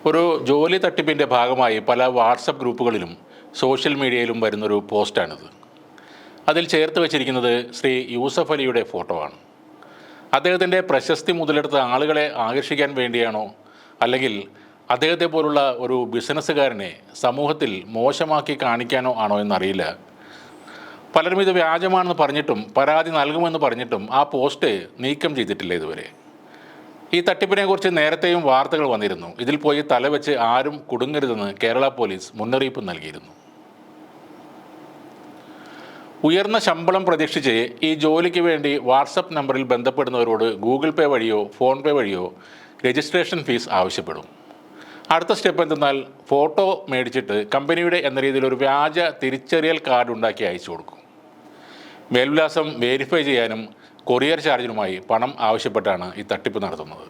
ഒരു ജോലി തട്ടിപ്പിൻ്റെ ഭാഗമായി പല വാട്സപ്പ് ഗ്രൂപ്പുകളിലും സോഷ്യൽ മീഡിയയിലും വരുന്നൊരു പോസ്റ്റാണിത്. അതിൽ ചേർത്ത് വച്ചിരിക്കുന്നത് ശ്രീ യൂസഫ് അലിയുടെ ഫോട്ടോ ആണ്. അദ്ദേഹത്തിൻ്റെ പ്രശസ്തി മുതലെടുത്ത ആളുകളെ ആകർഷിക്കാൻ വേണ്ടിയാണോ, അല്ലെങ്കിൽ അദ്ദേഹത്തെ പോലുള്ള ഒരു ബിസിനസ്സുകാരനെ സമൂഹത്തിൽ മോശമാക്കി കാണിക്കാനോ ആണോ എന്നറിയില്ല. പലരും ഇത് വ്യാജമാണെന്ന് പറഞ്ഞിട്ടും പരാതി നൽകുമെന്ന് പറഞ്ഞിട്ടും ആ പോസ്റ്റ് നീക്കം ചെയ്തിട്ടില്ല ഇതുവരെ. ഈ തട്ടിപ്പിനെക്കുറിച്ച് നേരത്തെയും വാർത്തകൾ വന്നിരുന്നു. ഇതിൽ പോയി തലവെച്ച് ആരും കുടുങ്ങരുതെന്ന് കേരള പോലീസ് മുന്നറിയിപ്പ് നൽകിയിരുന്നു. ഉയർന്ന ശമ്പളം പ്രതീക്ഷിച്ച് ഈ ജോലിക്ക് വേണ്ടി വാട്സപ്പ് നമ്പറിൽ ബന്ധപ്പെടുന്നവരോട് ഗൂഗിൾ പേ വഴിയോ ഫോൺ പേ വഴിയോ രജിസ്ട്രേഷൻ ഫീസ് ആവശ്യപ്പെടും. അടുത്ത സ്റ്റെപ്പ് എന്തെന്നാൽ ഫോട്ടോ മേടിച്ചിട്ട് കമ്പനിയുടെ എന്ന രീതിയിൽ ഒരു വ്യാജ തിരിച്ചറിയൽ കാർഡ് ഉണ്ടാക്കി അയച്ചു കൊടുക്കും. മേൽവിലാസം വെരിഫൈ ചെയ്യാനും കൊറിയർ ചാർജിനുമായി പണം ആവശ്യപ്പെട്ടാണ് ഈ തട്ടിപ്പ് നടത്തുന്നത്.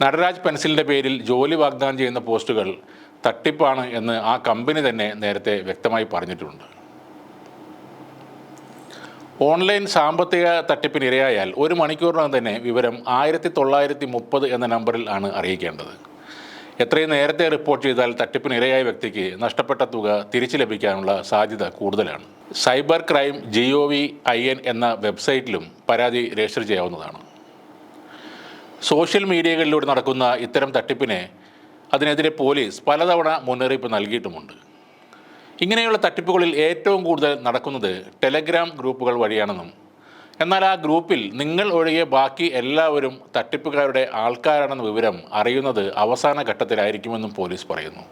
നടരാജ് പെൻസിലിൻ്റെ പേരിൽ ജോലി വാഗ്ദാനം ചെയ്യുന്ന പോസ്റ്റുകൾ തട്ടിപ്പാണ് എന്ന് ആ കമ്പനി തന്നെ നേരത്തെ വ്യക്തമായി പറഞ്ഞിട്ടുണ്ട്. ഓൺലൈൻ സാമ്പത്തിക തട്ടിപ്പിന് ഇരയായാൽ 1 മണിക്കൂറിനകം തന്നെ വിവരം 1930 എന്ന നമ്പറിൽ ആണ് അറിയിക്കേണ്ടത്. എത്രയും നേരത്തെ റിപ്പോർട്ട് ചെയ്താൽ തട്ടിപ്പിന് ഇരയായ വ്യക്തിക്ക് നഷ്ടപ്പെട്ട തുക തിരിച്ചു ലഭിക്കാനുള്ള സാധ്യത കൂടുതലാണ്. സൈബർ ക്രൈം gov.in എന്ന വെബ്സൈറ്റിലും പരാതി രജിസ്റ്റർ ചെയ്യാവുന്നതാണ്. സോഷ്യൽ മീഡിയകളിലൂടെ നടക്കുന്ന ഇത്തരം തട്ടിപ്പിനെ അതിനെതിരെ പോലീസ് പലതവണ മുന്നറിയിപ്പ് നൽകിയിട്ടുമുണ്ട്. ഇങ്ങനെയുള്ള തട്ടിപ്പുകളിൽ ഏറ്റവും കൂടുതൽ നടക്കുന്നത് ടെലഗ്രാം ഗ്രൂപ്പുകൾ വഴിയാണെന്നും, എന്നാൽ ആ ഗ്രൂപ്പിൽ നിങ്ങൾ ഒഴികെ ബാക്കി എല്ലാവരും തട്ടിപ്പുകാരുടെ ആൾക്കാരാണെന്ന വിവരം അറിയുന്നത് അവസാന ഘട്ടത്തിലായിരിക്കുമെന്നും പോലീസ് പറയുന്നു.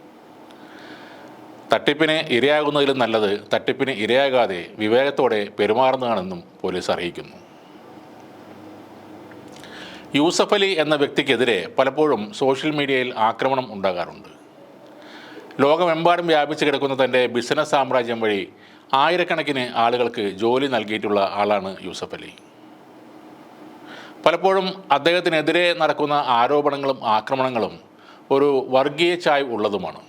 തട്ടിപ്പിന് ഇരയാകുന്നതിലും നല്ലത് തട്ടിപ്പിന് ഇരയാകാതെ വിവേകത്തോടെ പെരുമാറുന്നതാണെന്നും പോലീസ് അറിയിക്കുന്നു. യൂസഫ് അലി എന്ന വ്യക്തിക്കെതിരെ പലപ്പോഴും സോഷ്യൽ മീഡിയയിൽ ആക്രമണം ഉണ്ടാകാറുണ്ട്. ലോകമെമ്പാടും വ്യാപിച്ചു കിടക്കുന്ന തൻ്റെ ബിസിനസ് സാമ്രാജ്യം വഴി ആയിരക്കണക്കിന് ആളുകൾക്ക് ജോലി നൽകിയിട്ടുള്ള ആളാണ് യൂസഫ് അലി. പലപ്പോഴും അദ്ദേഹത്തിനെതിരെ നടക്കുന്ന ആരോപണങ്ങളും ആക്രമണങ്ങളും ഒരു വർഗീയ ചായ്വ് ഉള്ളതുമാണ്.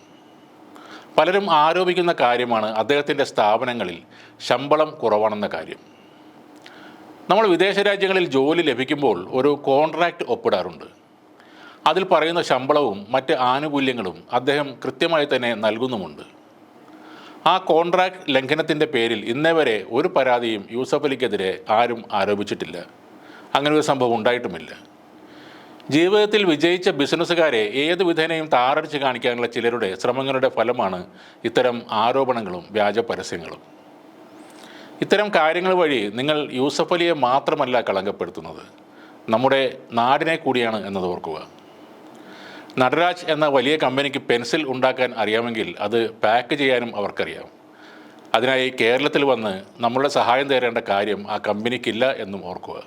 പലരും ആരോപിക്കുന്ന കാര്യമാണ് അദ്ദേഹത്തിൻ്റെ സ്ഥാപനങ്ങളിൽ ശമ്പളം കുറവാണെന്ന കാര്യം. നമ്മൾ വിദേശ രാജ്യങ്ങളിൽ ജോലി ലഭിക്കുമ്പോൾ ഒരു കോൺട്രാക്റ്റ് ഒപ്പിടാറുണ്ട്. അതിൽ പറയുന്ന ശമ്പളവും മറ്റ് ആനുകൂല്യങ്ങളും അദ്ദേഹം കൃത്യമായി തന്നെ നൽകുന്നുമുണ്ട്. ആ കോൺട്രാക്റ്റ് ലംഘനത്തിൻ്റെ പേരിൽ ഇന്നേ വരെ ഒരു പരാതിയും യൂസഫ് അലിക്കെതിരെ ആരും ആരോപിച്ചിട്ടില്ല. അങ്ങനെ ഒരു സംഭവം ഉണ്ടായിട്ടുമില്ല. ജീവിതത്തിൽ വിജയിച്ച ബിസിനസ്സുകാരെ ഏത് വിധേനയും താറടിച്ച് കാണിക്കാനുള്ള ചിലരുടെ ശ്രമങ്ങളുടെ ഫലമാണ് ഇത്തരം ആരോപണങ്ങളും വ്യാജ പരസ്യങ്ങളും. ഇത്തരം കാര്യങ്ങൾ വഴി നിങ്ങൾ യൂസഫ് അലിയെ മാത്രമല്ല കളങ്കപ്പെടുത്തുന്നത്, നമ്മുടെ നാടിനെ കൂടിയാണ് എന്നത് ഓർക്കുക. നടരാജ് എന്ന വലിയ കമ്പനിക്ക് പെൻസിൽ ഉണ്ടാക്കാൻ അറിയാമെങ്കിൽ അത് പാക്ക് ചെയ്യാനും അവർക്കറിയാം. അതിനായി കേരളത്തിൽ വന്ന് നമ്മളുടെ സഹായം തേടേണ്ട കാര്യം ആ കമ്പനിക്കില്ല എന്നും ഓർക്കുക.